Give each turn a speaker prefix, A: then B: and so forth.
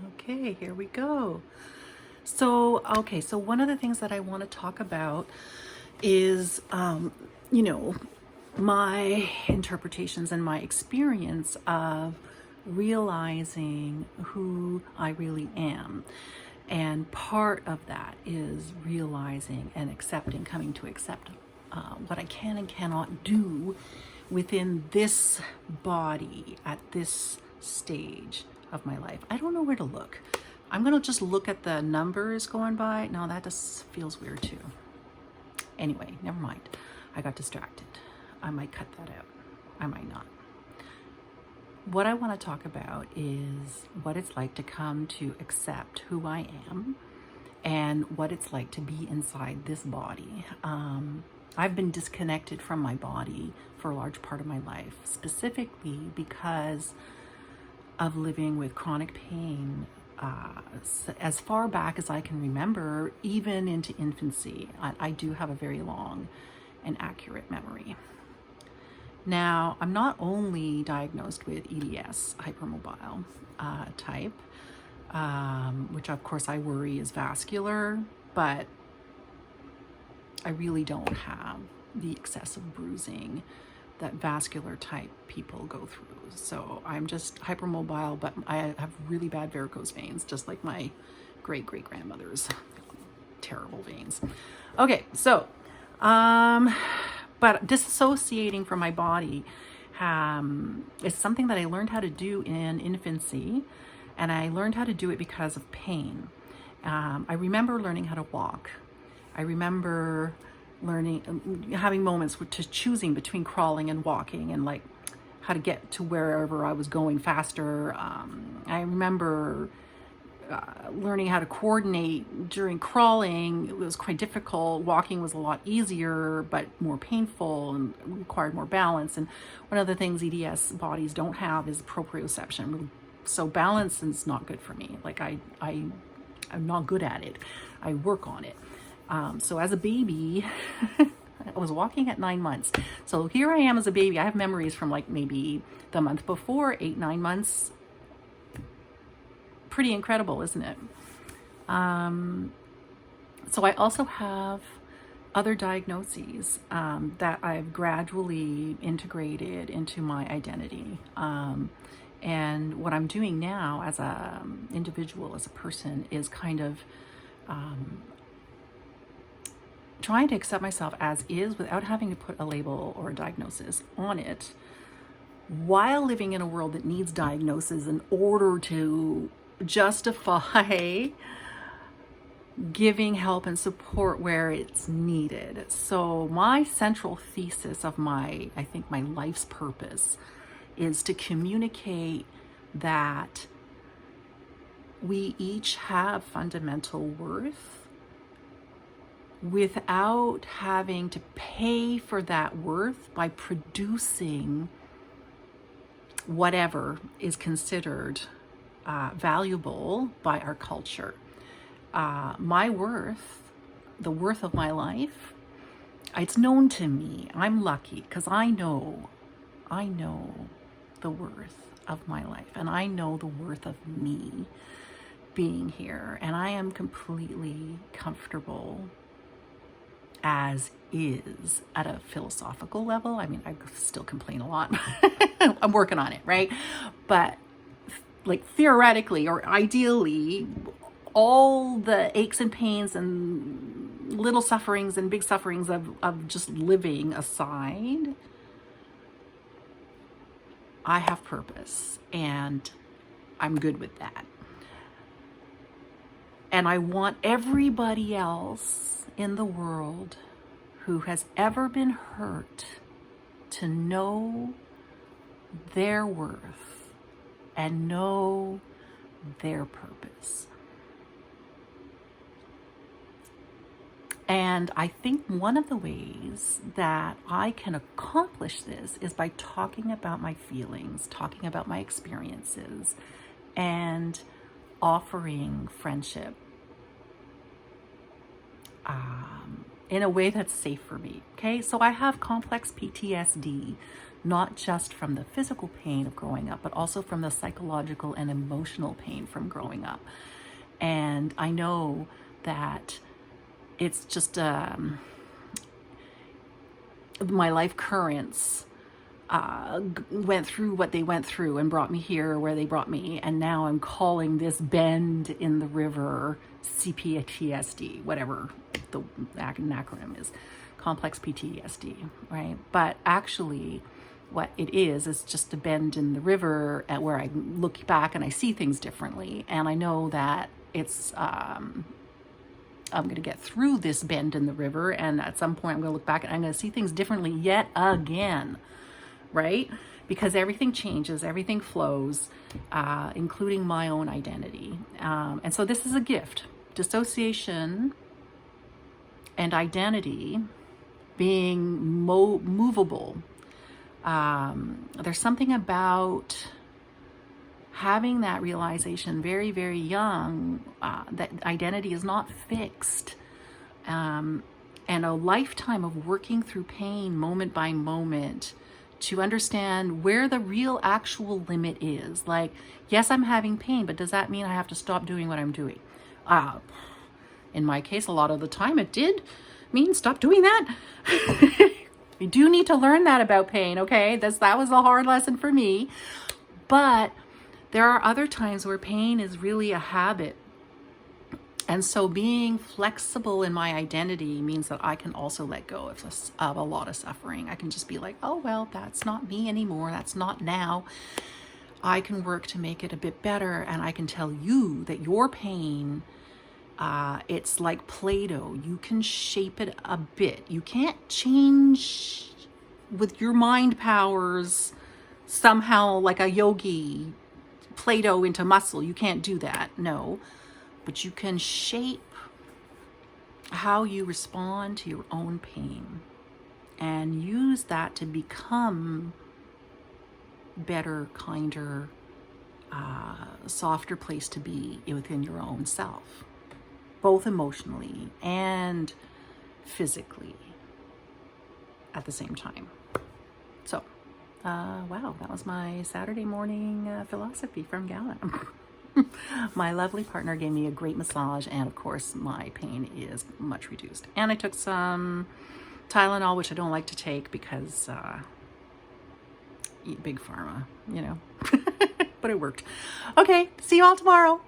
A: Okay, here we go. So one of the things that I want to talk about is, you know, my interpretations and my experience of realizing who I really am. And part of that is realizing and accepting, coming to accept what I can and cannot do within this body at this stage of my life. I don't know where to look. I'm going to just look at the numbers going by. No, that just feels weird too. Anyway, never mind. I got distracted. I might cut that out. I might not. What I want to talk about is what it's like to come to accept who I am and what it's like to be inside this body. I've been disconnected from my body for a large part of my life, specifically because of living with chronic pain as far back as I can remember, even into infancy. I do have a very long and accurate memory. Now, I'm not only diagnosed with EDS, hypermobile type, which of course I worry is vascular, but I really don't have the excessive bruising that vascular type people go through. So I'm just hypermobile, but I have really bad varicose veins, just like my great-great-grandmother's terrible veins. Okay, so, but disassociating from my body is something that I learned how to do in infancy, and I learned how to do it because of pain. I remember learning how to walk. I remember having moments to choosing between crawling and walking and like how to get to wherever I was going faster. I remember learning how to coordinate during crawling. It was quite difficult. Walking was a lot easier, but more painful and required more balance. And one of the things EDS bodies don't have is proprioception. So balance is not good for me. Like I'm not good at it. I work on it. So as a baby, I was walking at 9 months. So here I am as a baby. I have memories from like maybe the month before, 8, 9 months. Pretty incredible, isn't it? So I also have other diagnoses that I've gradually integrated into my identity. And what I'm doing now as an individual, as a person, is kind of trying to accept myself as is without having to put a label or a diagnosis on it, while living in a world that needs diagnoses in order to justify giving help and support where it's needed. So my central thesis of my life's purpose is to communicate that we each have fundamental worth without having to pay for that worth by producing whatever is considered valuable by our culture. My worth, the worth of my life, it's known to me. I'm lucky because I know the worth of my life, and I know the worth of me being here, and I am completely comfortable as is at a philosophical level. I mean, I still complain a lot. I'm working on it, right? But like theoretically or ideally, all the aches and pains and little sufferings and big sufferings of just living aside, I have purpose and I'm good with that. And I want everybody else in the world who has ever been hurt to know their worth and know their purpose. And I think one of the ways that I can accomplish this is by talking about my feelings, talking about my experiences, and offering friendship in a way that's safe for me. Okay, so I have complex PTSD, not just from the physical pain of growing up, but also from the psychological and emotional pain from growing up. And I know that it's just my life currents went through what they went through and brought me here where they brought me, and now I'm calling this bend in the river CPTSD, whatever the acronym is, complex PTSD, right? But actually what it is just a bend in the river at where I look back and I see things differently, and I know that it's I'm going to get through this bend in the river, and at some point I'm going to look back and I'm going to see things differently yet again, right? Because everything changes, everything flows, including my own identity. And so this is a gift. Dissociation and identity being movable. There's something about having that realization very, very young, that identity is not fixed. And a lifetime of working through pain moment by moment to understand where the real actual limit is. Like, yes, I'm having pain, but does that mean I have to stop doing what I'm doing? In my case, a lot of the time it did mean stop doing that. You do need to learn that about pain, okay? That was a hard lesson for me. But there are other times where pain is really a habit. And so being flexible in my identity means that I can also let go of a lot of suffering. I can just be like, oh, well, that's not me anymore. That's not now. I can work to make it a bit better. And I can tell you that your pain, it's like Play-Doh. You can shape it a bit. You can't change with your mind powers somehow like a yogi, Play-Doh into muscle. You can't do that. No. But you can shape how you respond to your own pain and use that to become better, kinder, softer place to be within your own self, both emotionally and physically at the same time. So, wow, that was my Saturday morning philosophy from Gala. My lovely partner gave me a great massage, and of course my pain is much reduced. And I took some Tylenol, which I don't like to take because eat big pharma, you know. But it worked. Okay, see you all tomorrow.